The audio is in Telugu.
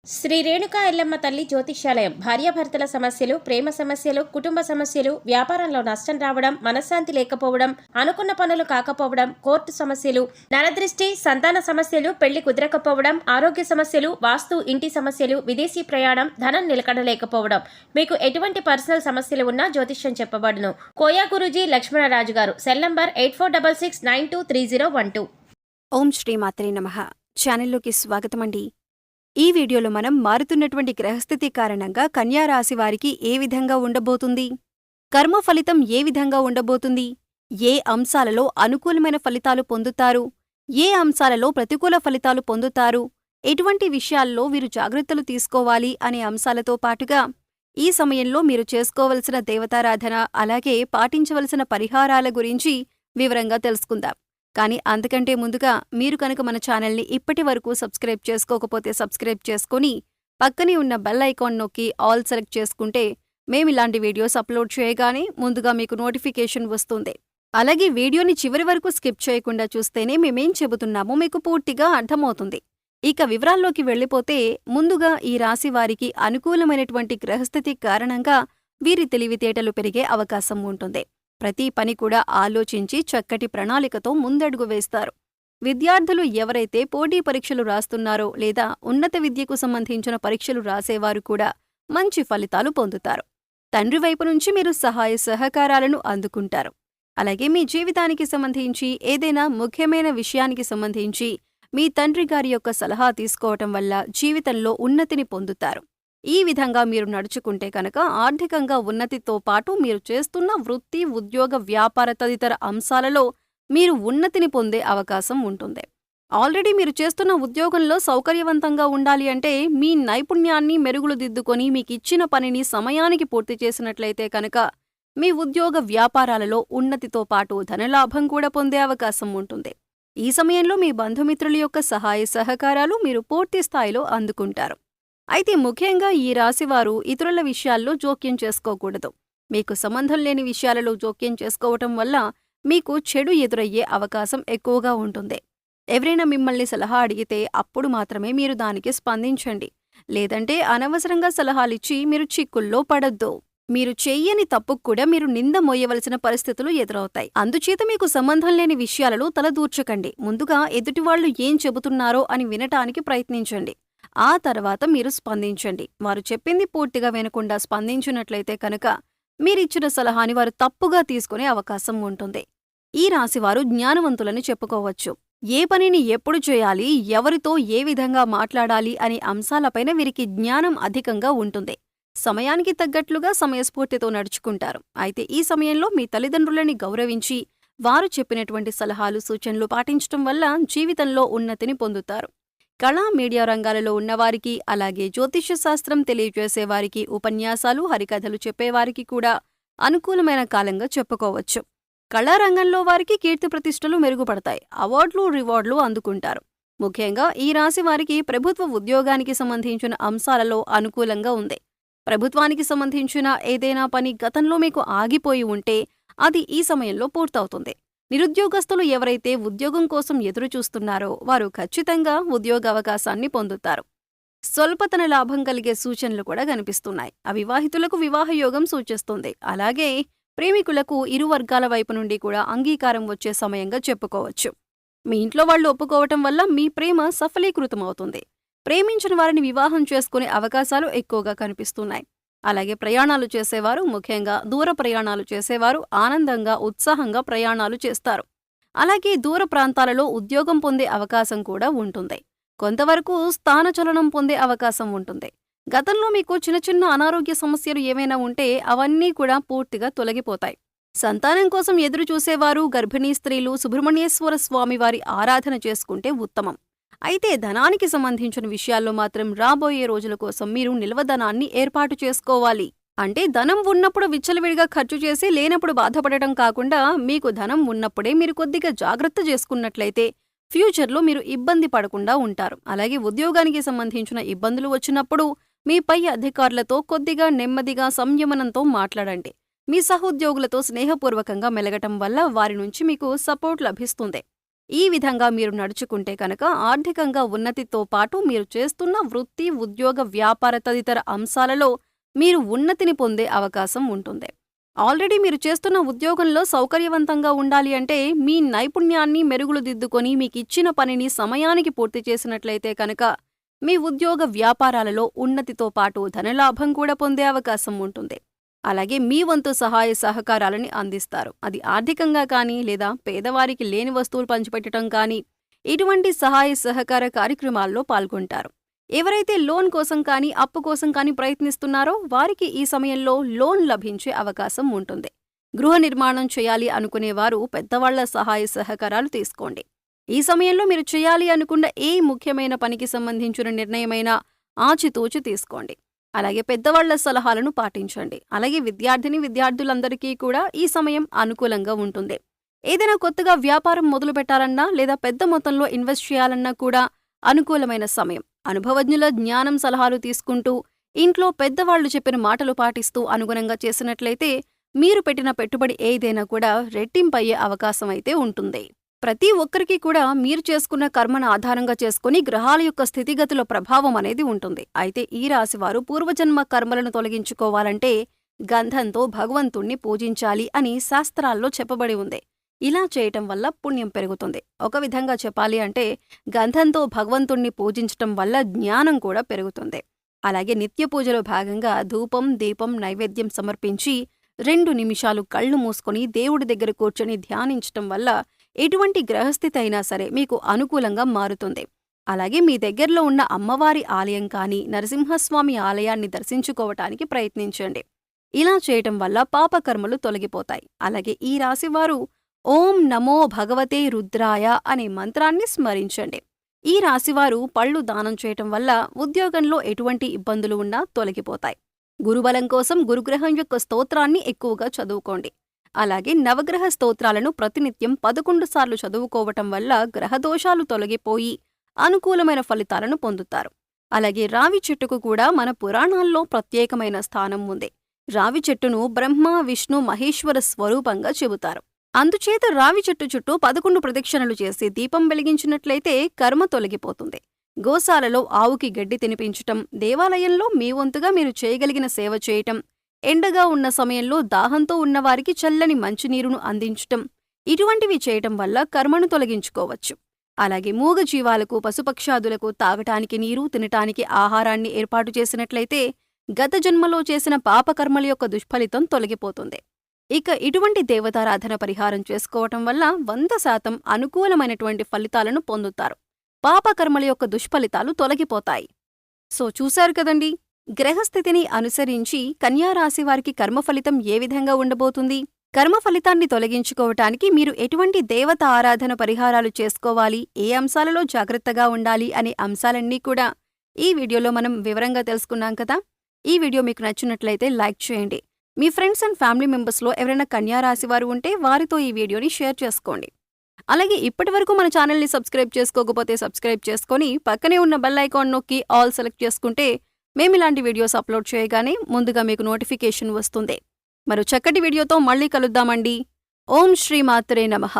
శ్రీ రేణుకా ఎల్లమ్మ తల్లి జ్యోతిష్యాలయం భార్యాభర్తల సమస్యలు, ప్రేమ సమస్యలు, కుటుంబ సమస్యలు, వ్యాపారంలో నష్టం రావడం, మనశ్శాంతి లేకపోవడం, అనుకున్న పనులు కాకపోవడం, కోర్టు సమస్యలు, నరదృష్టి, సంతాన సమస్యలు, పెళ్లి కుదరకపోవడం, ఆరోగ్య సమస్యలు, వాస్తు, ఇంటి సమస్యలు, విదేశీ ప్రయాణం, ధనం నిలకడలేకపోవడం, మీకు ఎటువంటి పర్సనల్ సమస్యలు ఉన్నా జ్యోతిష్యం చెప్పబడును. కోయా గురూజీ లక్ష్మణరాజు గారు. Cell number 8466923012. ఓం శ్రీమాత్రే నమః. ఛానల్లోకి స్వాగతమండి. ఈ వీడియోలో మనం మారుతున్నటువంటి గ్రహస్థితి కారణంగా కన్యా రాశి వారికి ఏ విధంగా ఉండబోతుంది, కర్మ ఫలితం ఏ విధంగా ఉండబోతుంది, ఏ అంశాలలో అనుకూలమైన ఫలితాలు పొందుతారు, ఏ అంశాలలో ప్రతికూల ఫలితాలు పొందుతారు, ఎటువంటి విషయాల్లో వీరు జాగ్రత్తలు తీసుకోవాలి అనే అంశాలతో పాటుగా ఈ సమయంలో మీరు చేసుకోవలసిన దేవతారాధన, అలాగే పాటించవలసిన పరిహారాల గురించి వివరంగా తెలుసుకుందాం. కానీ అంతకంటే ముందుగా మీరు కనుక మన ఛానల్ని ఇప్పటి వరకు సబ్స్క్రైబ్ చేసుకోకపోతే సబ్స్క్రైబ్ చేసుకుని పక్కనే ఉన్న బెల్ ఐకాన్ నొక్కి ఆల్ సెలెక్ట్ చేసుకుంటే మేమిలాంటి వీడియోస్ అప్లోడ్ చేయగానే ముందుగా మీకు నోటిఫికేషన్ వస్తుంది. అలాగే వీడియోని చివరి వరకు స్కిప్ చేయకుండా చూస్తేనే మేమేం చెబుతున్నామో మీకు పూర్తిగా అర్థమవుతుంది. ఇక వివరాల్లోకి వెళ్ళిపోతే ముందుగా ఈ రాశి వారికి అనుకూలమైనటువంటి గ్రహస్థితి కారణంగా వీరి తెలివితేటలు పెరిగే అవకాశం ఉంటుంది. ప్రతి పని కూడా ఆలోచించి చక్కటి ప్రణాళికతో ముందడుగు వేస్తారు. విద్యార్థులు ఎవరైతే పోటీ పరీక్షలు రాస్తున్నారో లేదా ఉన్నత విద్యకు సంబంధించిన పరీక్షలు రాసేవారు కూడా మంచి ఫలితాలు పొందుతారు. తండ్రి వైపు నుంచి మీరు సహాయ సహకారాలను అందుకుంటారు. అలాగే మీ జీవితానికి సంబంధించి ఏదైనా ముఖ్యమైన విషయానికి సంబంధించి మీ తండ్రి గారి యొక్క సలహా తీసుకోవటం వల్ల జీవితంలో ఉన్నతిని పొందుతారు. ఈ విధంగా మీరు నడుచుకుంటే కనుక ఆర్థికంగా ఉన్నతితో పాటు మీరు చేస్తున్న వృత్తి, ఉద్యోగ, వ్యాపార తదితర అంశాలలో మీరు ఉన్నతిని పొందే అవకాశం ఉంటుంది. ఆల్రెడీ మీరు చేస్తున్న ఉద్యోగంలో సౌకర్యవంతంగా ఉండాలి అంటే మీ నైపుణ్యాన్ని మెరుగులు దిద్దుకొని మీకిచ్చిన పనిని సమయానికి పూర్తి చేసినట్లయితే కనుక మీ ఉద్యోగ వ్యాపారాలలో ఉన్నతితో పాటు ధనలాభం కూడా పొందే అవకాశం ఉంటుంది. ఈ సమయంలో మీ బంధుమిత్రుల యొక్క సహాయ సహకారాలు మీరు పూర్తి స్థాయిలో అందుకుంటారు. అయితే ముఖ్యంగా ఈ రాశివారు ఇతరుల విషయాల్లో జోక్యం చేసుకోకూడదు. మీకు సంబంధం లేని విషయాలలో జోక్యం చేసుకోవటం వల్ల మీకు చెడు ఎదురయ్యే అవకాశం ఎక్కువగా ఉంటుంది. ఎవరైనా మిమ్మల్ని సలహా అడిగితే అప్పుడు మాత్రమే మీరు దానికి స్పందించండి. లేదంటే అనవసరంగా సలహాలిచ్చి మీరు చిక్కుల్లో పడొద్దు. మీరు చెయ్యని తప్పుకు కూడా మీరు నింద మోయవలసిన పరిస్థితులు ఎదురవుతాయి. అందుచేత మీకు సంబంధం లేని విషయాలలో తలదూర్చకండి. ముందుగా ఎదుటివాళ్లు ఏం చెబుతున్నారో అని వినటానికి ప్రయత్నించండి. ఆ తర్వాత మీరు స్పందించండి. వారు చెప్పింది పూర్తిగా వినకుండా స్పందించినట్లయితే కనుక మీరిచ్చిన సలహాని వారు తప్పుగా తీసుకునే అవకాశం ఉంటుంది. ఈ రాశివారు జ్ఞానవంతులని చెప్పుకోవచ్చు. ఏ పనిని ఎప్పుడు చేయాలి, ఎవరితో ఏ విధంగా మాట్లాడాలి అనే అంశాలపైన వీరికి జ్ఞానం అధికంగా ఉంటుంది. సమయానికి తగ్గట్లుగా సమయస్ఫూర్తితో నడుచుకుంటారు. అయితే ఈ సమయంలో మీ తల్లిదండ్రులని గౌరవించి వారు చెప్పినటువంటి సలహాలు, సూచనలు పాటించటం వల్ల జీవితంలో ఉన్నతిని పొందుతారు. కళా, మీడియా రంగాలలో ఉన్నవారికి, అలాగే జ్యోతిష్య శాస్త్రం తెలియజేసేవారికి, ఉపన్యాసాలు, హరికథలు చెప్పేవారికి కూడా అనుకూలమైన కాలంగా చెప్పుకోవచ్చు. కళారంగంలో వారికి కీర్తి ప్రతిష్టలు మెరుగుపడతాయి. అవార్డులు, రివార్డులు అందుకుంటారు. ముఖ్యంగా ఈ రాశి వారికి ప్రభుత్వ ఉద్యోగానికి సంబంధించిన అంశాలలో అనుకూలంగా ఉంది. ప్రభుత్వానికి సంబంధించిన ఏదైనా పని గతంలో మీకు ఆగిపోయి ఉంటే అది ఈ సమయంలో పూర్తవుతుంది. నిరుద్యోగస్తులు ఎవరైతే ఉద్యోగం కోసం ఎదురుచూస్తున్నారో వారు ఖచ్చితంగా ఉద్యోగావకాశాన్ని పొందుతారు. స్వల్పతన లాభం కలిగే సూచనలు కూడా కనిపిస్తున్నాయి. అవివాహితులకు వివాహయోగం సూచిస్తుంది. అలాగే ప్రేమికులకు ఇరు వర్గాల వైపు నుండి కూడా అంగీకారం వచ్చే సమయంగా చెప్పుకోవచ్చు. మీ ఇంట్లో వాళ్ళు ఒప్పుకోవటం వల్ల మీ ప్రేమ సఫలీకృతమవుతుంది. ప్రేమించిన వారిని వివాహం చేసుకునే అవకాశాలు ఎక్కువగా కనిపిస్తున్నాయి. అలాగే ప్రయాణాలు చేసేవారు, ముఖ్యంగా దూర ప్రయాణాలు చేసేవారు ఆనందంగా, ఉత్సాహంగా ప్రయాణాలు చేస్తారు. అలాగే దూర ప్రాంతాలలో ఉద్యోగం పొందే అవకాశం కూడా ఉంటుంది. కొంతవరకు స్థానచలనం పొందే అవకాశం ఉంటుంది. గతంలో మీకు చిన్న చిన్న అనారోగ్య సమస్యలు ఏమైనా ఉంటే అవన్నీ కూడా పూర్తిగా తొలగిపోతాయి. సంతానం కోసం ఎదురు చూసేవారు, గర్భిణీ స్త్రీలు సుబ్రహ్మణ్యేశ్వర స్వామివారి ఆరాధన చేసుకుంటే ఉత్తమం. అయితే ధనానికి సంబంధించిన విషయాల్లో మాత్రం రాబోయే రోజుల కోసం మీరు నిల్వధనాన్ని ఏర్పాటు చేసుకోవాలి. అంటే ధనం ఉన్నప్పుడు విచ్చలవిడిగా ఖర్చు చేసి లేనప్పుడు బాధపడటం కాకుండా మీకు ధనం ఉన్నప్పుడే మీరు కొద్దిగా జాగ్రత్త చేసుకున్నట్లయితే ఫ్యూచర్లో మీరు ఇబ్బంది పడకుండా ఉంటారు. అలాగే ఉద్యోగానికి సంబంధించిన ఇబ్బందులు వచ్చినప్పుడు మీ పై అధికారులతో కొద్దిగా నెమ్మదిగా సంయమనంతో మాట్లాడండి. మీ సహోద్యోగులతో స్నేహపూర్వకంగా మెలగటం వల్ల వారి నుంచి మీకు సపోర్ట్ లభిస్తుంది. ఈ విధంగా మీరు నడుచుకుంటే కనుక ఆర్థికంగా ఉన్నతితో పాటు మీరు చేస్తున్న వృత్తి, ఉద్యోగ, వ్యాపార తదితర అంశాలలో మీరు ఉన్నతిని పొందే అవకాశం ఉంటుంది. ఆల్రెడీ మీరు చేస్తున్న ఉద్యోగంలో సౌకర్యవంతంగా ఉండాలి అంటే మీ నైపుణ్యాన్ని మెరుగులు దిద్దుకొని మీకిచ్చిన పనిని సమయానికి పూర్తి చేసినట్లయితే కనుక మీ ఉద్యోగ వ్యాపారాలలో ఉన్నతితో పాటు ధనలాభం కూడా పొందే అవకాశం ఉంటుంది. అలాగే మీ వంతు సహాయ సహకారాలని అందిస్తారు. అది ఆర్థికంగా కానీ లేదా పేదవారికి లేని వస్తువులు పంచిపెట్టడం కానీ ఇటువంటి సహాయ సహకార కార్యక్రమాల్లో పాల్గొంటారు. ఎవరైతే లోన్ కోసం కానీ అప్పు కోసం కానీ ప్రయత్నిస్తున్నారో వారికి ఈ సమయంలో లోన్ లభించే అవకాశం ఉంటుంది. గృహ నిర్మాణం చేయాలి అనుకునేవారు పెద్దవాళ్ల సహాయ సహకారాలు తీసుకోండి. ఈ సమయంలో మీరు చేయాలి అనుకున్న ఏ ముఖ్యమైన పనికి సంబంధించిన నిర్ణయమైనా ఆచితూచి తీసుకోండి. అలాగే పెద్దవాళ్ల సలహాలను పాటించండి. అలాగే విద్యార్థులందరికీ కూడా ఈ సమయం అనుకూలంగా ఉంటుంది. ఏదైనా కొత్తగా వ్యాపారం మొదలు పెట్టాలన్నా లేదా పెద్ద మొత్తంలో ఇన్వెస్ట్ చేయాలన్నా కూడా అనుకూలమైన సమయం. అనుభవజ్ఞుల జ్ఞానం సలహాలు తీసుకుంటూ ఇంట్లో పెద్దవాళ్లు చెప్పిన మాటలు పాటిస్తూ అనుగుణంగా చేసినట్లయితే మీరు పెట్టిన పెట్టుబడి ఏదైనా కూడా రెట్టింపయ్యే అవకాశం అయితే ఉంటుంది. ప్రతి ఒక్కరికి కూడా మీరు చేసుకున్న కర్మను ఆధారంగా చేసుకుని గ్రహాల యొక్క స్థితిగతుల ప్రభావం అనేది ఉంటుంది. అయితే ఈ రాశివారు పూర్వజన్మ కర్మలను తొలగించుకోవాలంటే గంధంతో భగవంతుణ్ణి పూజించాలి అని శాస్త్రాల్లో చెప్పబడి ఉంది. ఇలా చేయటం వల్ల పుణ్యం పెరుగుతుంది. ఒక విధంగా చెప్పాలి అంటే గంధంతో భగవంతుణ్ణి పూజించటం వల్ల జ్ఞానం కూడా పెరుగుతుంది. అలాగే నిత్య పూజలో భాగంగా ధూపం, దీపం, నైవేద్యం సమర్పించి 2 నిమిషాలు కళ్ళు మూసుకొని దేవుడి దగ్గర కూర్చొని ధ్యానించటం వల్ల ఎటువంటి గ్రహస్థితి అయినా సరే మీకు అనుకూలంగా మారుతుంది. అలాగే మీ దగ్గరలో ఉన్న అమ్మవారి ఆలయం కానీ నరసింహస్వామి ఆలయాన్ని దర్శించుకోవటానికి ప్రయత్నించండి. ఇలా చేయటం వల్ల పాపకర్మలు తొలగిపోతాయి. అలాగే ఈ రాశివారు ఓం నమో భగవతే రుద్రాయ అనే మంత్రాన్ని స్మరించండి. ఈ రాశివారు పళ్ళు దానం చేయటం వల్ల ఉద్యోగంలో ఎటువంటి ఇబ్బందులు ఉన్నా తొలగిపోతాయి. గురుబలం కోసం గురుగ్రహం యొక్క స్తోత్రాన్ని ఎక్కువగా చదువుకోండి. అలాగే నవగ్రహ స్తోత్రాలను ప్రతినిత్యం 11 సార్లు చదువుకోవటం వల్ల గ్రహదోషాలు తొలగిపోయి అనుకూలమైన ఫలితాలను పొందుతారు. అలాగే రావి చెట్టుకు కూడా మన పురాణాల్లో ప్రత్యేకమైన స్థానం ఉంది. రావి చెట్టును బ్రహ్మ, విష్ణు, మహేశ్వర స్వరూపంగా చెబుతారు. అందుచేత రావి చెట్టు చుట్టూ 11 ప్రదక్షిణలు చేసి దీపం వెలిగించినట్లయితే కర్మ తొలగిపోతుంది. గోశాలలో ఆవుకి గడ్డి తినిపించటం, దేవాలయంలో మీ వంతుగా మీరు చేయగలిగిన సేవ చేయటం, ఎండగా ఉన్న సమయంలో దాహంతో ఉన్నవారికి చల్లని మంచినీరును అందించటం, ఇటువంటివి చేయటం వల్ల కర్మను తొలగించుకోవచ్చు. అలాగే మూగజీవాలకు, పశుపక్షాదులకు తాగటానికి నీరు, తినటానికి ఆహారాన్ని ఏర్పాటు చేసినట్లయితే గత జన్మలో చేసిన పాపకర్మల యొక్క దుష్ఫలితం తొలగిపోతుంది. ఇక ఇటువంటి దేవతారాధన పరిహారం చేసుకోవటం వల్ల 100% అనుకూలమైనటువంటి ఫలితాలను పొందుతారు. పాపకర్మల యొక్క దుష్ఫలితాలు తొలగిపోతాయి. సో చూశారు కదండి, గ్రహస్థితిని అనుసరించి కన్యారాశి వారికి కర్మఫలితం ఏ విధంగా ఉండబోతుంది. కర్మఫలితాన్ని తొలగించుకోవటానికి మీరు ఎటువంటి దేవత ఆరాధన పరిహారాలు చేసుకోవాలి, ఏ అంశాలలో జాగ్రత్తగా ఉండాలి అనే అంశాలన్నీ కూడా ఈ వీడియోలో మనం వివరంగా తెలుసుకున్నాం కదా. ఈ వీడియో మీకు నచ్చినట్లయితే లైక్ చేయండి. మీ ఫ్రెండ్స్ అండ్ ఫ్యామిలీ మెంబర్స్లో ఎవరైనా కన్యారాశి వారు ఉంటే వారితో ఈ వీడియోని షేర్ చేసుకోండి. అలాగే ఇప్పటివరకు మన ఛానల్ని సబ్స్క్రైబ్ చేసుకోకపోతే సబ్స్క్రైబ్ చేసుకొని పక్కనే ఉన్న బెల్ ఐకాన్ నొక్కి ఆల్ సెలెక్ట్ చేసుకుంటే మేమిలాంటి వీడియోస్ అప్లోడ్ చేయగానే ముందుగా మీకు నోటిఫికేషన్ వస్తుంది. మరో చక్కటి వీడియోతో మళ్ళీ కలుద్దామండి. ఓం శ్రీ మాత్రే నమః.